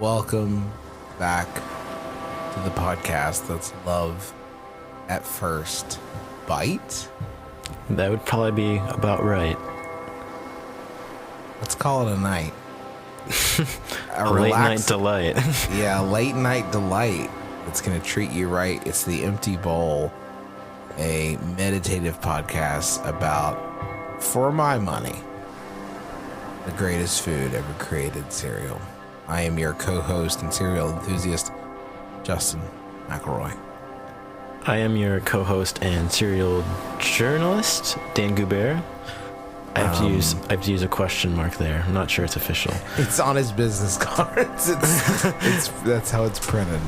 Welcome back to the podcast that's Love at First Bite. That would probably be about right. Let's call it a night. A late night delight. Yeah, late night delight. It's going to treat you right. It's The Empty Bowl, a meditative podcast about, for my money, the greatest food ever created, cereal. I am your co-host and cereal enthusiast, Justin McElroy. I am your co-host and cereal journalist, Dan Goubert. I have to use a question mark there. I'm not sure it's official. It's on his business cards. It's that's how it's printed.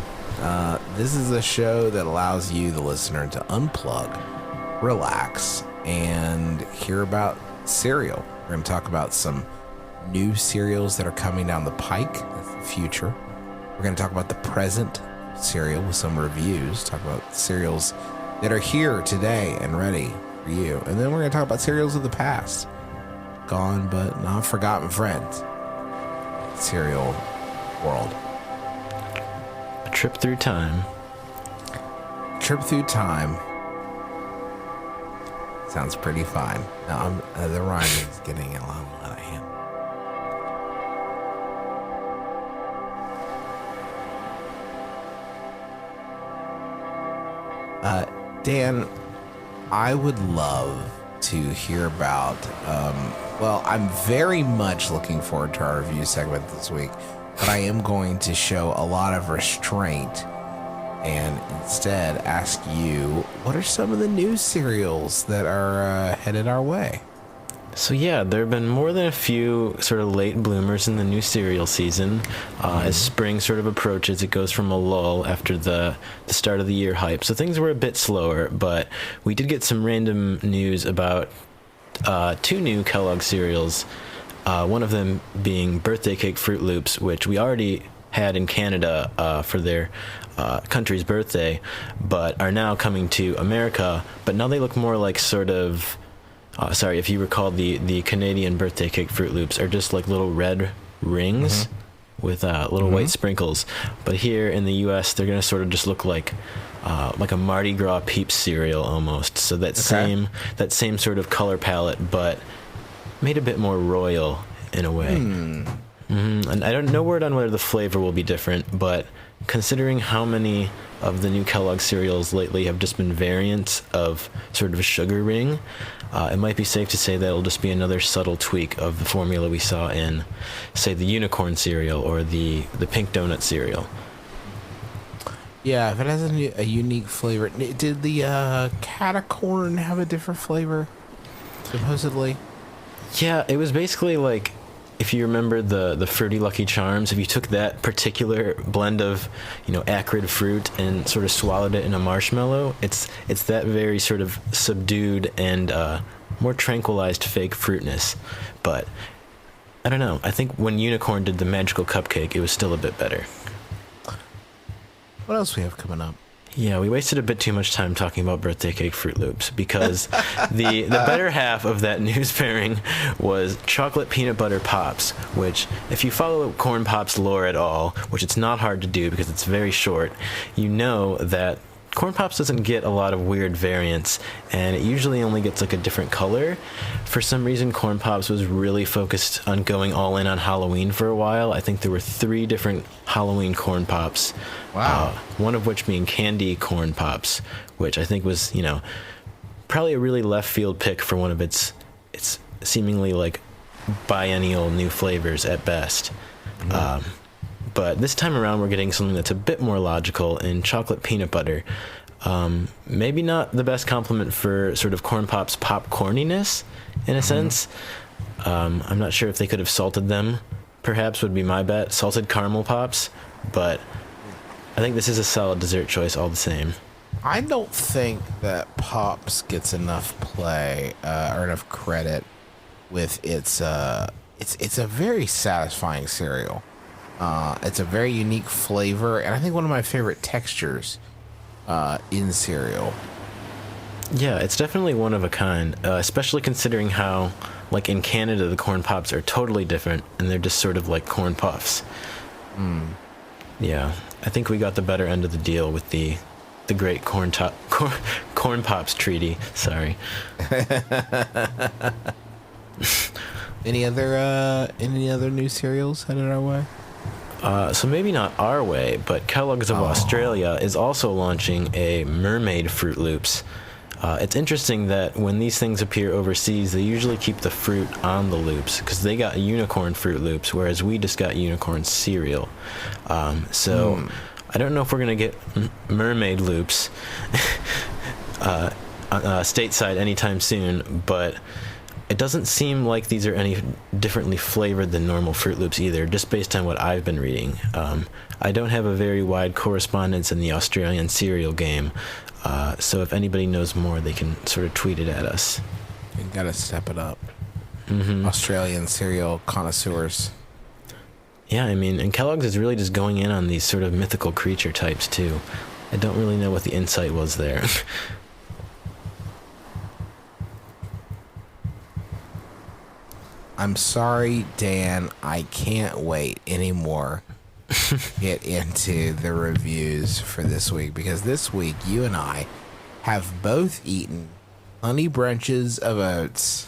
This is a show that allows you, the listener, to unplug, relax, and hear about cereal. We're going to talk about some new cereals that are coming down the pike. That's the future. We're going to talk about the present cereal with some reviews. Talk about cereals that are here today and ready for you. And then we're going to talk about cereals of the past. Gone but not forgotten friends. Cereal world. A trip through time. Trip through time. Sounds pretty fine. Now, the rhyming is getting a little out of hand. Dan, I would love to hear about, I'm very much looking forward to our review segment this week, but I am going to show a lot of restraint and instead ask you, what are some of the new cereals that are headed our way? So yeah, there have been more than a few sort of late bloomers in the new cereal season. As spring sort of approaches, it goes from a lull after the start of the year hype. So things were a bit slower, but we did get some random news about two new Kellogg cereals. One of them being Birthday Cake Fruit Loops, which we already had in Canada for their country's birthday, but are now coming to America. But now they look more like sort of... if you recall, the Canadian Birthday Cake Fruit Loops are just like little red rings with little white sprinkles. But here in the U.S., they're going to sort of just look like a Mardi Gras Peeps cereal almost. So that same sort of color palette, but made a bit more royal in a way. And I don't know word on whether the flavor will be different, but considering how many of the new Kellogg cereals lately have just been variants of sort of a sugar ring, it might be safe to say that it'll just be another subtle tweak of the formula we saw in, say, the unicorn cereal or the pink donut cereal. Yeah, if it has a unique flavor. Did the catacorn have a different flavor, supposedly? Yeah, it was basically like, if you remember the Fruity Lucky Charms, if you took that particular blend of, acrid fruit and sort of swallowed it in a marshmallow, it's that very sort of subdued and more tranquilized fake fruitness. But I don't know. I think when Unicorn did the magical cupcake, it was still a bit better. What else we have coming up? Yeah, we wasted a bit too much time talking about Birthday Cake Fruit Loops because the better half of that news pairing was chocolate peanut butter pops, which, if you follow Corn Pops lore at all, which it's not hard to do because it's very short, you know that Corn Pops doesn't get a lot of weird variants, and it usually only gets like a different color. For some reason, Corn Pops was really focused on going all in on Halloween for a while. I think there were 3 different Halloween Corn Pops. Wow. One of which being Candy Corn Pops, which I think was, probably a really left field pick for one of its seemingly like biennial new flavors at best. But this time around, we're getting something that's a bit more logical in chocolate peanut butter. Maybe not the best compliment for sort of Corn Pops' popcorniness, in a sense. I'm not sure if they could have salted them, perhaps would be my bet. Salted caramel pops, but I think this is a solid dessert choice all the same. I don't think that Pops gets enough play or enough credit with its a very satisfying cereal. It's a very unique flavor, and I think one of my favorite textures in cereal. Yeah, it's definitely one of a kind, especially considering how, like in Canada, the Corn Pops are totally different, and they're just sort of like corn puffs. Yeah, I think we got the better end of the deal with the great corn pops treaty. Sorry. Any other new cereals headed our way? So maybe not our way, but Kellogg's of Australia is also launching a mermaid Fruit Loops. It's interesting that when these things appear overseas, they usually keep the fruit on the loops because they got unicorn Fruit Loops, whereas we just got unicorn cereal. I don't know if we're going to get mermaid loops stateside anytime soon, but it doesn't seem like these are any differently flavored than normal Fruit Loops either, just based on what I've been reading. I don't have a very wide correspondence in the Australian cereal game, so if anybody knows more, they can sort of tweet it at us. You gotta step it up. Mm-hmm. Australian cereal connoisseurs. Yeah, I mean, and Kellogg's is really just going in on these sort of mythical creature types, too. I don't really know what the insight was there. I'm sorry, Dan. I can't wait anymore to get into the reviews for this week, because this week you and I have both eaten honey bunches of oats,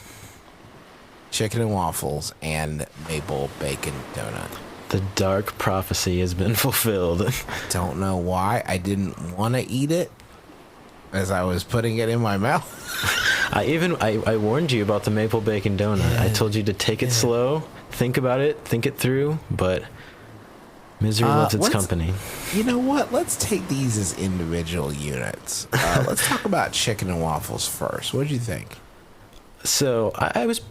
chicken and waffles, and maple bacon donut. The dark prophecy has been fulfilled. I don't know why I didn't want to eat it as I was putting it in my mouth. I warned you about the maple bacon donut. I told you to take it slow, think about it, think it through, but misery loves its company. You know what? Let's take these as individual units. Let's talk about chicken and waffles first. What did you think? So I was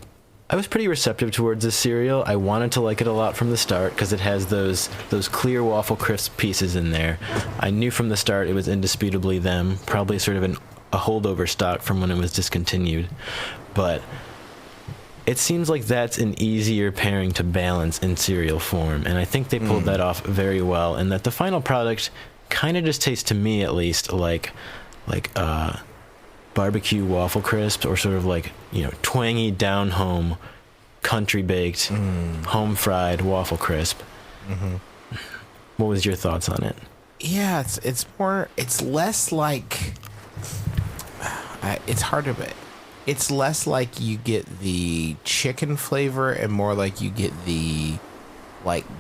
pretty receptive towards this cereal. I wanted to like it a lot from the start because it has those clear waffle crisp pieces in there. I knew from the start it was indisputably them, probably sort of a holdover stock from when it was discontinued. But it seems like that's an easier pairing to balance in cereal form, and I think they pulled that off very well, and that the final product kind of just tastes, to me at least, like barbecue waffle crisps, or sort of like, twangy down home country baked home fried waffle crisp. What was your thoughts on it? Yeah, it's less like it's hard to bet. It's less like you get the chicken flavor and more like you get the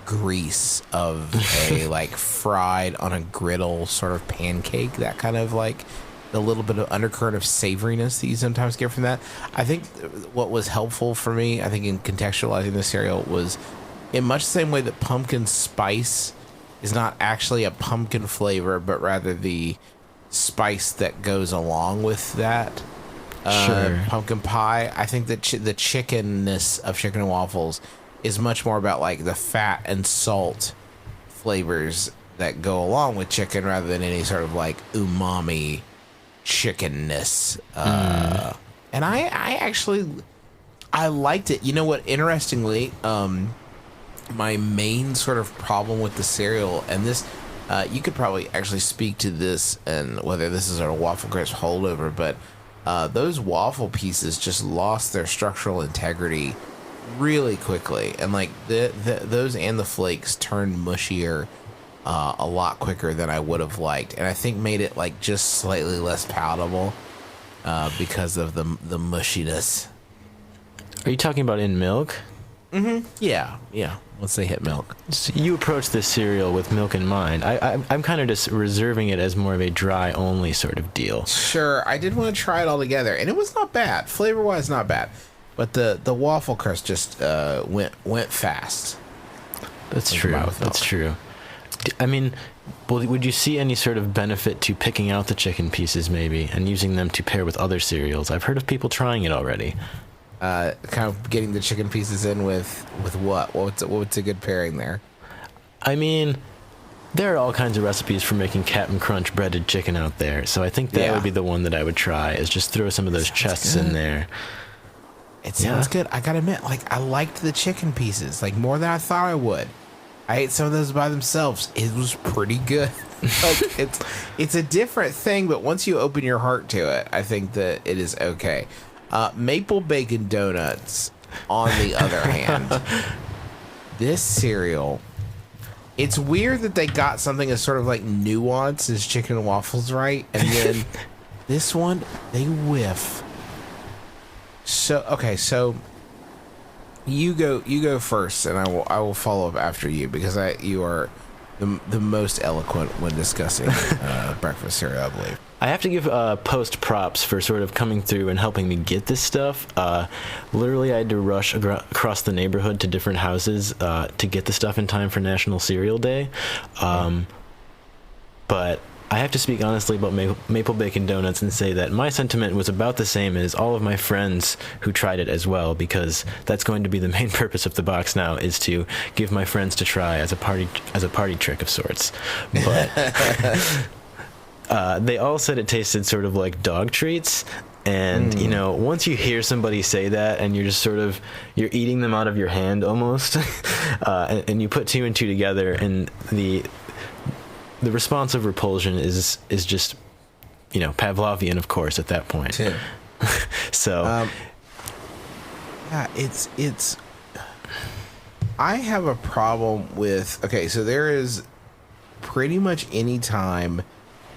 grease of a fried on a griddle sort of pancake, that kind of the little bit of undercurrent of savoriness that you sometimes get from that. I think what was helpful for me, I think, in contextualizing the cereal was in much the same way that pumpkin spice is not actually a pumpkin flavor, but rather the spice that goes along with that. Sure. Pumpkin pie. I think that the chickenness of chicken and waffles is much more about the fat and salt flavors that go along with chicken, rather than any sort of umami chickenness. And I liked it. You know what? Interestingly, my main sort of problem with the cereal, and this, you could probably actually speak to this and whether this is a waffle crisp holdover, but those waffle pieces just lost their structural integrity really quickly, and those and the flakes turned mushier a lot quicker than I would have liked, and I think made it just slightly less palatable because of the mushiness. Are you talking about in milk? Yeah. Once they hit milk. So you approach this cereal with milk in mind. I'm kind of just reserving it as more of a dry only sort of deal. Sure, I did want to try it all together, and it was not bad. Flavor wise, not bad, but the waffle crust just went fast. That's true. That's true. I mean, would you see any sort of benefit to picking out the chicken pieces maybe and using them to pair with other cereals? I've heard of people trying it already. Kind of getting the chicken pieces in with what? What's a good pairing there? I mean, there are all kinds of recipes for making Cap'n Crunch breaded chicken out there, so I think that would be the one that I would try, is just throw some of those chests in there. It sounds good. I gotta admit, I liked the chicken pieces more than I thought I would. I ate some of those by themselves. It was pretty good. It's a different thing, but once you open your heart to it, I think that it is okay. Maple bacon donuts, on the other hand, this cereal It's weird that they got something as sort of like nuanced as chicken and waffles, right? And then this one, they whiff. So okay, so you go first, and I will follow up after you because you are the most eloquent when discussing breakfast cereal, I believe. I have to give Post props for sort of coming through and helping me get this stuff. Literally, I had to rush across the neighborhood to different houses to get the stuff in time for National Cereal Day. But I have to speak honestly about Maple Bacon Donuts and say that my sentiment was about the same as all of my friends who tried it as well, because that's going to be the main purpose of the box now, is to give my friends to try as a party trick of sorts. But they all said it tasted sort of like dog treats. And, you know, once you hear somebody say that and you're just sort of, you're eating them out of your hand almost, and you put two and two together, and the response of repulsion is just, you know, Pavlovian, of course, at that point. Yeah. So, yeah, it's. I have a problem with. Okay, so there is pretty much any time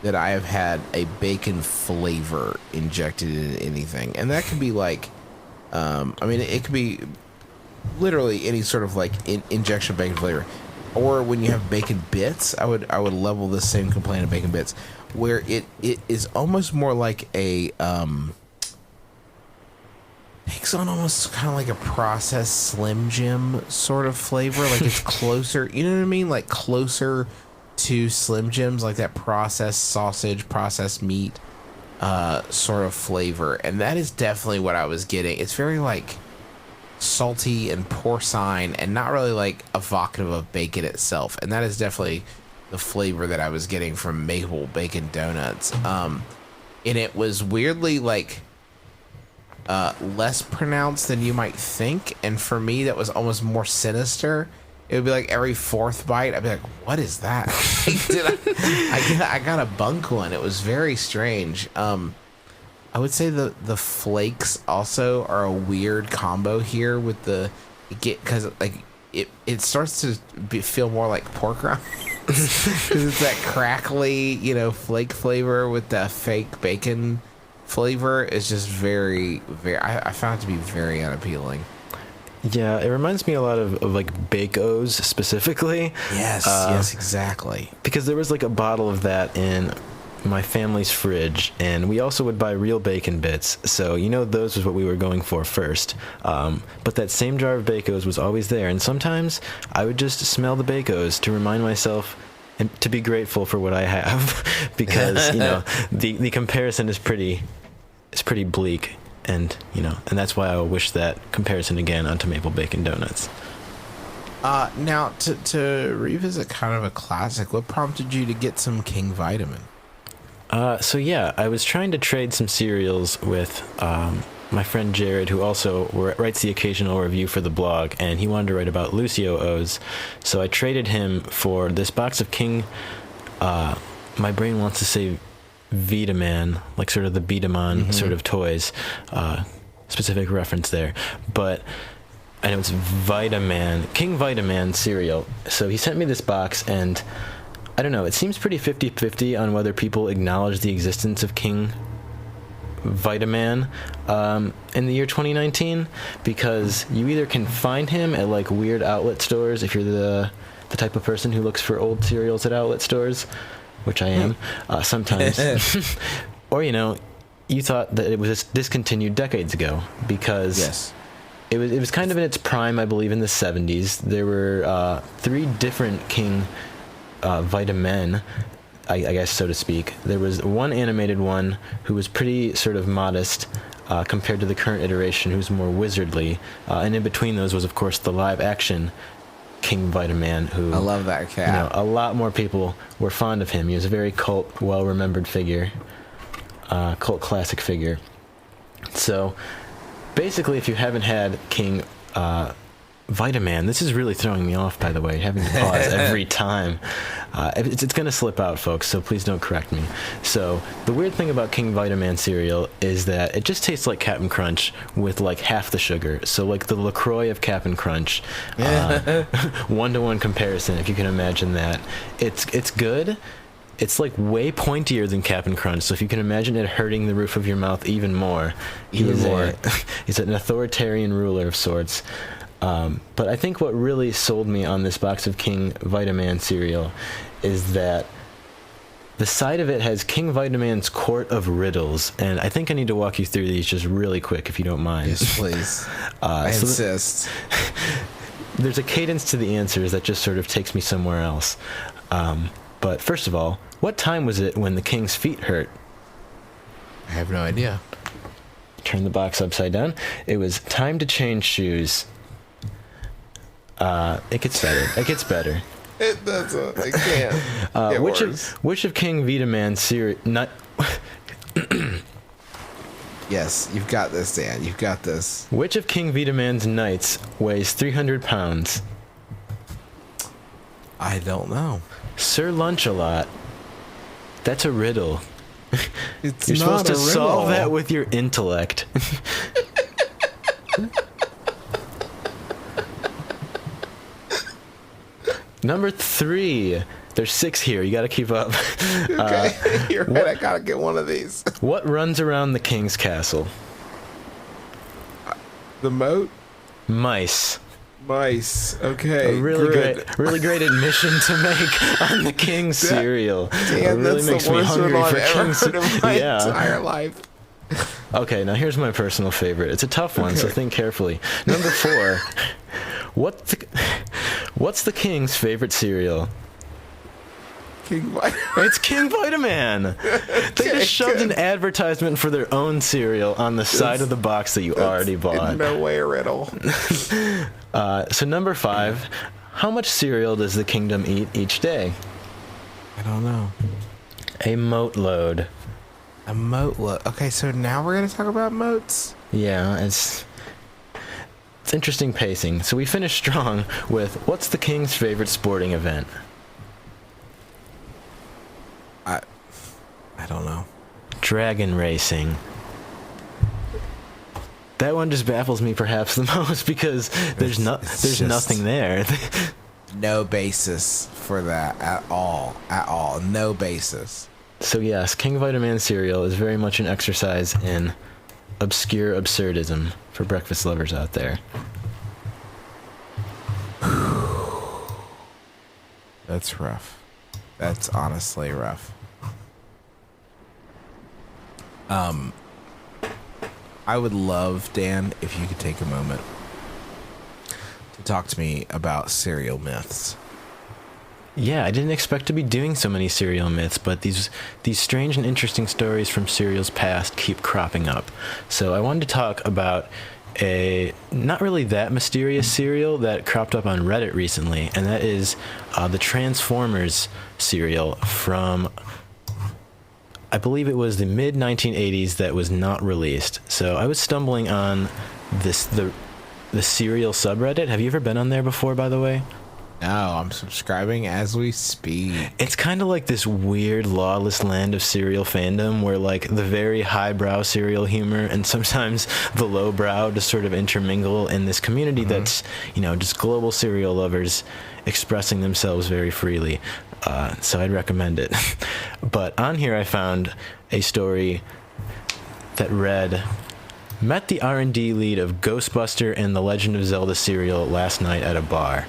that I have had a bacon flavor injected in anything, and that could be like, I mean, it could be literally any sort of like injection of bacon flavor. Or when you have bacon bits, I would level the same complaint of bacon bits, where it is almost more like a takes on almost kind of like a processed Slim Jim sort of flavor, like it's closer, you know what I mean, like closer to Slim Jims, like that processed sausage, processed meat sort of flavor, and that is definitely what I was getting. It's very like salty and porcine and not really like evocative of bacon itself, and that is definitely the flavor that I was getting from Maple Bacon Donuts. And it was weirdly like less pronounced than you might think, and for me that was almost more sinister. It would be like every fourth bite I'd be like, what is that? I got a bunk one. It was very strange. I would say the flakes also are a weird combo here with because like it starts to feel more like pork rinds because it's that crackly, you know, flake flavor with the fake bacon flavor is just very I found it to be very unappealing. yeah, it reminds me a lot of like Bake-O's specifically. Yes, exactly. Because there was like a bottle of that in my family's fridge, and we also would buy real bacon bits, so you know those was what we were going for first. But that same jar of Bake-O's was always there, and sometimes I would just smell the Bake-O's to remind myself and to be grateful for what I have, because you know the comparison is pretty bleak, and you know, and that's why I wish that comparison again onto Maple Bacon Donuts. Now to revisit kind of a classic, what prompted you to get some King Vitaman? So yeah, I was trying to trade some cereals with my friend Jared, who also writes the occasional review for the blog, and he wanted to write about Lucio O's. So I traded him for this box of King. My brain wants to say Vitaman, like sort of the Vitaman sort of toys, specific reference there, but. And it was Vitaman, King Vitaman cereal. So he sent me this box, and I don't know, it seems pretty 50-50 on whether people acknowledge the existence of King Vitaman in the year 2019, because you either can find him at like weird outlet stores if you're the type of person who looks for old cereals at outlet stores, which I am sometimes, or you know, you thought that it was discontinued decades ago, because Yes. It was kind of in its prime, I believe, in the 70s. There were 3 different King Vitamen, I guess, so to speak. There was one animated one who was pretty sort of modest compared to the current iteration, who's more wizardly. And in between those was, of course, the live-action King Vitaman, who... I love that cat. You know, a lot more people were fond of him. He was a very cult, well-remembered figure, cult classic figure. So... basically, if you haven't had King Vitaman. This is really throwing me off, by the way, having to pause every time. It's going to slip out, folks, so please don't correct me. So the weird thing about King Vitaman cereal is that it just tastes like Cap'n Crunch with like half the sugar. So like the LaCroix of Cap'n Crunch, one-to-one comparison, if you can imagine that. It's good. It's like way pointier than Cap'n Crunch, so if you can imagine it hurting the roof of your mouth even more. He's an authoritarian ruler of sorts. But I think what really sold me on this box of King Vitaman cereal is that the side of it has King Vitaman's Court of Riddles, and I think I need to walk you through these just really quick, if you don't mind. Yes, please. I insist. There's a cadence to the answers that just sort of takes me somewhere else. But first of all, what time was it when the king's feet hurt? I have no idea. Turn the box upside down. It was time to change shoes. It gets better. It gets better. It doesn't. It can't. Which of King Vitaman's cereal? Yes, you've got this, Dan. You've got this. Which of King Vitaman's knights weighs 300 pounds? I don't know. Sir Lunch-a-Lot. That's a riddle. You're Not supposed to a riddle. solve that with your intellect. Number 3. There's 6 here. You got to keep up. Okay, you're right. I gotta get one of these. What runs around the king's castle? The moat? Mice. Mice. Okay. A really great admission to make on the king's cereal. Dan, it really that's makes the me worst hungry riddle I've for ever king's heard in my yeah. entire life. Okay, now here's my personal favorite. It's a tough one, so think carefully. Number 4. What's the king's favorite cereal? King Vitaman. It's King Vitaman. They just shoved an advertisement for their own cereal on the side of the box that you already bought. In no way a riddle. So number 5, how much cereal does the kingdom eat each day? I don't know. A moat load. A moat load. Okay, so now we're gonna talk about moats. Yeah, it's interesting pacing. So we finished strong with what's the king's favorite sporting event? I don't know. Dragon racing. That one just baffles me perhaps the most because there's nothing there. No basis for that at all. At all. No basis. So yes, King Vitaman cereal is very much an exercise in obscure absurdism for breakfast lovers out there. That's rough. That's honestly rough. I would love, Dan, if you could take a moment to talk to me about cereal myths. Yeah, I didn't expect to be doing so many cereal myths, but these strange and interesting stories from cereals past keep cropping up. So I wanted to talk about a not really that mysterious cereal that cropped up on Reddit recently, and that is the Transformers cereal from, I believe it was the mid-1980s that was not released. So I was stumbling on the cereal subreddit. Have you ever been on there before, by the way? No, I'm subscribing as we speak. It's kind of like this weird lawless land of cereal fandom where like the very highbrow cereal humor and sometimes the lowbrow just sort of intermingle in this community that's, you know, just global cereal lovers expressing themselves very freely. So I'd recommend it. But on here I found a story that read, met the R&D lead of Ghostbuster and The Legend of Zelda cereal last night at a bar.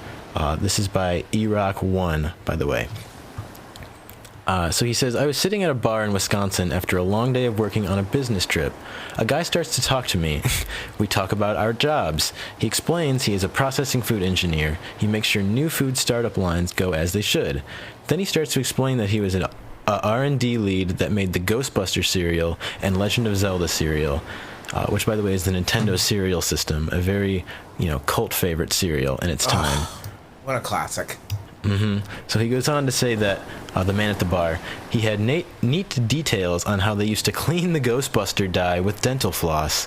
This is by eRock1, by the way. So he says, I was sitting at a bar in Wisconsin after a long day of working on a business trip. A guy starts to talk to me. We talk about our jobs. He explains he is a processing food engineer. He makes sure new food startup lines go as they should. Then he starts to explain that he was an R&D lead that made the Ghostbuster cereal and Legend of Zelda cereal, which, by the way, is the Nintendo cereal system, a very, cult favorite cereal in its time. What a classic. So he goes on to say that the man at the bar, he had neat details on how they used to clean the Ghostbuster dye with dental floss.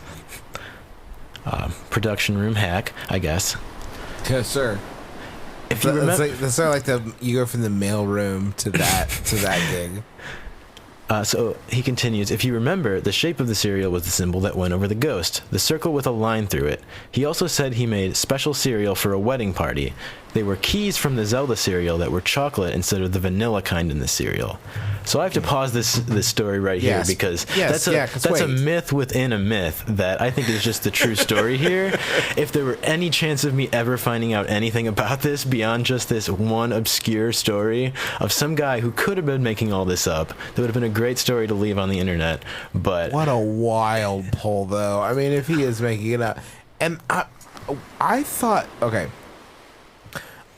Production room hack, I guess. Yes, sir. If you remember, that's sort of like you go from the mailroom to that gig. So he continues, if you remember, the shape of the cereal was the symbol that went over the ghost, the circle with a line through it. He also said he made special cereal for a wedding party. They were keys from the Zelda cereal that were chocolate instead of the vanilla kind in the cereal. So I have to pause this story right here because that's a myth within a myth that I think is just the true story here. If there were any chance of me ever finding out anything about this beyond just this one obscure story of some guy who could have been making all this up, that would have been a great story to leave on the internet. But what a wild pull, though. I mean, if he is making it up, and I thought the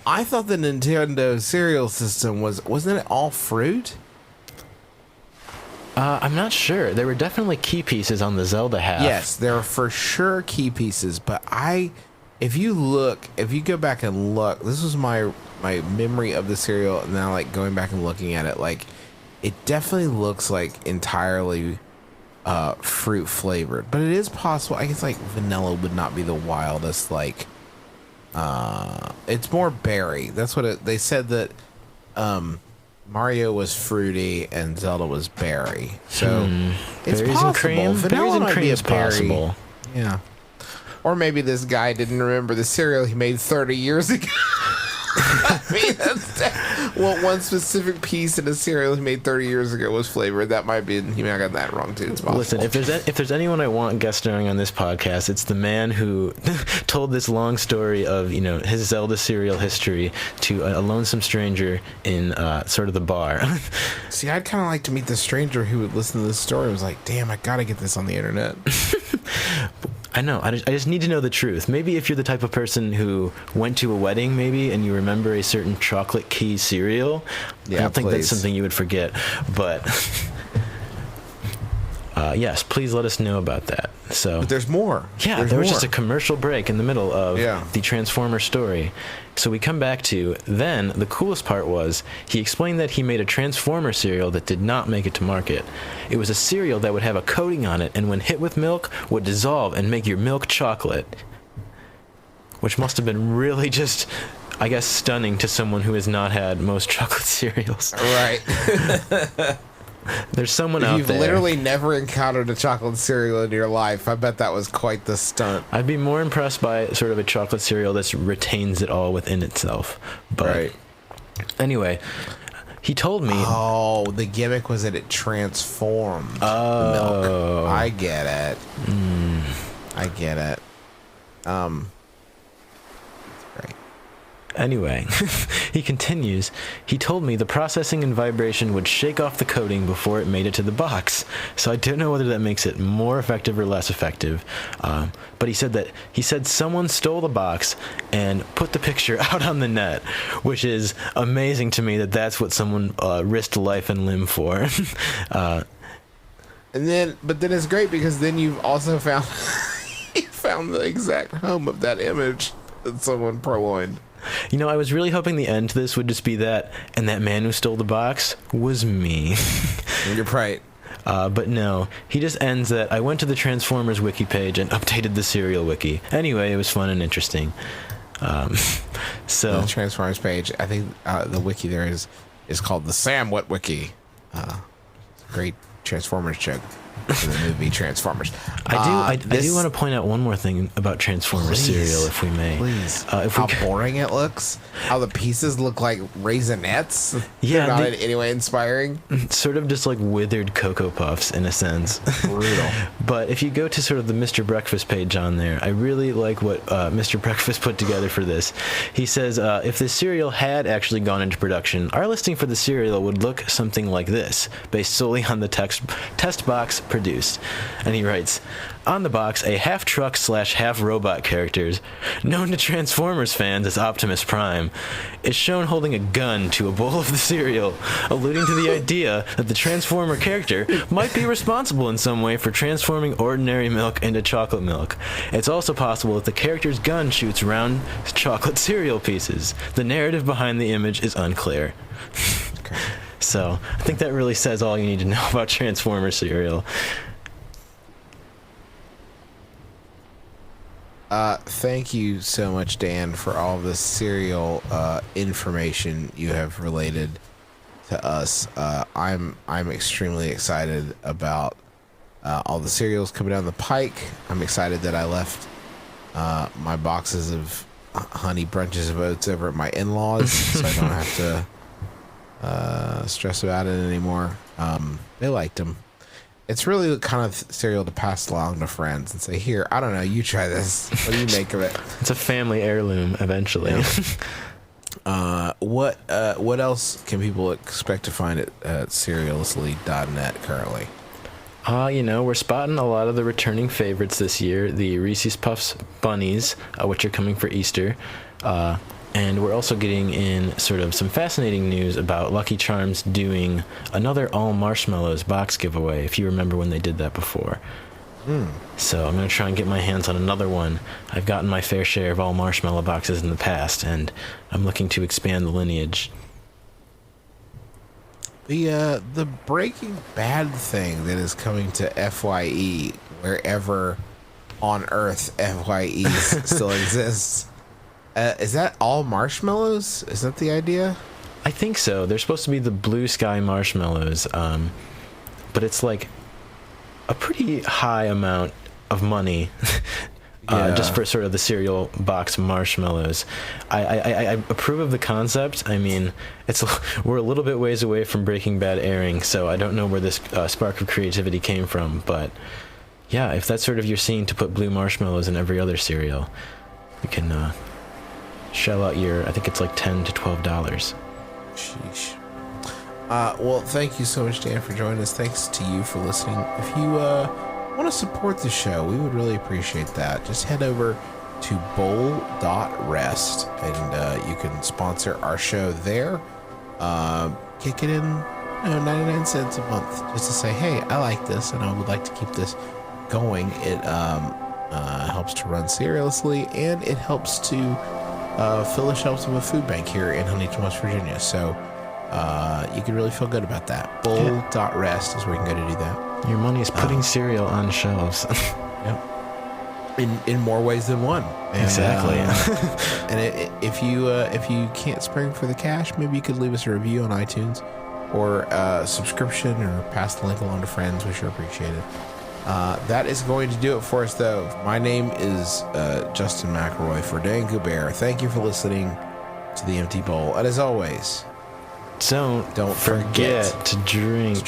Nintendo cereal system wasn't it all fruit? I'm not sure. There were definitely key pieces on the Zelda half. Yes, there are for sure key pieces. But if you go back and look, this was my memory of the cereal. And now, like going back and looking at it, like it definitely looks like entirely fruit flavored. But it is possible. I guess like vanilla would not be the wildest. Like it's more berry. That's what they said that. Mario was fruity and Zelda was berry. So it's berries possible. And cream. Vanilla berries and might cream be a is berry. possible. Yeah. Or maybe this guy didn't remember the cereal he made 30 years ago. I mean, one specific piece in a cereal he made 30 years ago was flavored. That might be, he may have got that wrong too. It's possible. Listen, if there's anyone I want guest starring on this podcast, it's the man who told this long story of his Zelda cereal history to a lonesome stranger in sort of the bar. See, I'd kind of like to meet the stranger who would listen to this story and was like, damn, I gotta get this on the internet. I know. I just need to know the truth. Maybe if you're the type of person who went to a wedding, maybe, and you remember a certain chocolate key cereal, I don't think that's something you would forget. But yes, please let us know about that. But there's more. Yeah, there was just a commercial break in the middle of the Transformer story. So we come back to, then the coolest part was he explained that he made a Transformer cereal that did not make it to market. It was a cereal that would have a coating on it, and when hit with milk, would dissolve and make your milk chocolate. Which must have been really just, I guess, stunning to someone who has not had most chocolate cereals. Right. There's someone out there. You've literally never encountered a chocolate cereal in your life. I bet that was quite the stunt. I'd be more impressed by sort of a chocolate cereal that retains it all within itself. But anyway, he told me... Oh, the gimmick was that it transformed the milk. I get it. I get it. Anyway, he continues, he told me the processing and vibration would shake off the coating before it made it to the box. So I don't know whether that makes it more effective or less effective. But he said someone stole the box and put the picture out on the net, which is amazing to me that that's what someone risked life and limb for. But then it's great because then you've also found the exact home of that image that someone purloined. I was really hoping the end to this would just be that, and that man who stole the box was me. You're right. But no, he just ends that I went to the Transformers wiki page and updated the cereal wiki. Anyway, it was fun and interesting. So the Transformers page, I think the wiki there is called the Samwhat wiki. Great Transformers joke. In the movie Transformers. I do want to point out one more thing about Transformers cereal, if we may. Please. How boring it looks. How the pieces look like Raisinets. Yeah. They're not in any way inspiring. Sort of just like withered Cocoa Puffs, in a sense. Brutal. But if you go to sort of the Mr. Breakfast page on there, I really like what Mr. Breakfast put together for this. He says, if this cereal had actually gone into production, our listing for the cereal would look something like this, based solely on the test box produced. And he writes, on the box, a half-truck/half robot character, known to Transformers fans as Optimus Prime, is shown holding a gun to a bowl of the cereal, alluding to the idea that the Transformer character might be responsible in some way for transforming ordinary milk into chocolate milk. It's also possible that the character's gun shoots round chocolate cereal pieces. The narrative behind the image is unclear. Okay. So, I think that really says all you need to know about Transformers cereal. Thank you so much, Dan, for all of the cereal information you have related to us. I'm extremely excited about all the cereals coming down the pike. I'm excited that I left my boxes of honey bunches of oats over at my in-laws, so I don't have to stress about it anymore. They liked them. It's really the kind of cereal to pass along to friends and say, "Here, I don't know, you try this. What do you make of it?" It's a family heirloom eventually. Yeah. What else can people expect to find at cerealously.net currently? We're spotting a lot of the returning favorites this year, the Reese's Puffs Bunnies, which are coming for Easter. And we're also getting in sort of some fascinating news about Lucky Charms doing another all marshmallows box giveaway, if you remember when they did that before. So I'm going to try and get my hands on another one. I've gotten my fair share of all marshmallow boxes in the past, and I'm looking to expand the lineage. The Breaking Bad thing that is coming to FYE, wherever on Earth FYE still exists. Is that all marshmallows? Is that the idea? I think so. They're supposed to be the blue sky marshmallows, but it's like a pretty high amount of money just for sort of the cereal box marshmallows. I approve of the concept. I mean, we're a little bit ways away from Breaking Bad airing, so I don't know where this spark of creativity came from, but yeah, if that's sort of your scene to put blue marshmallows in every other cereal, you can shell out I think it's like $10 to $12. Sheesh. Well, thank you so much, Dan, for joining us. Thanks to you for listening. If you want to support the show, we would really appreciate that. Just head over to bowl.rest and you can sponsor our show there. Kick it in 99 cents a month just to say, hey, I like this and I would like to keep this going. It helps to run seriously, and it helps to fill the shelves of a food bank here in Huntington, West Virginia. So you can really feel good about that. Bowl.rest is where you can go to do that. Your money is putting cereal on shelves. Yep. In more ways than one. And, exactly. And if you can't spring for the cash, maybe you could leave us a review on iTunes or a subscription, or pass the link along to friends. We sure appreciate it. That is going to do it for us, though. My name is Justin McElroy for Dan Goubert. Thank you for listening to The Empty Bowl. And as always, don't forget to drink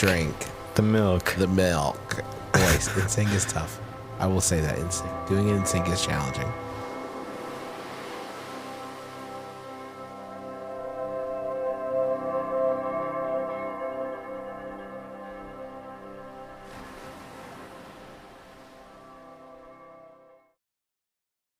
the milk. Boy, in sync is tough. I will say that in sync. Doing it in sync is challenging.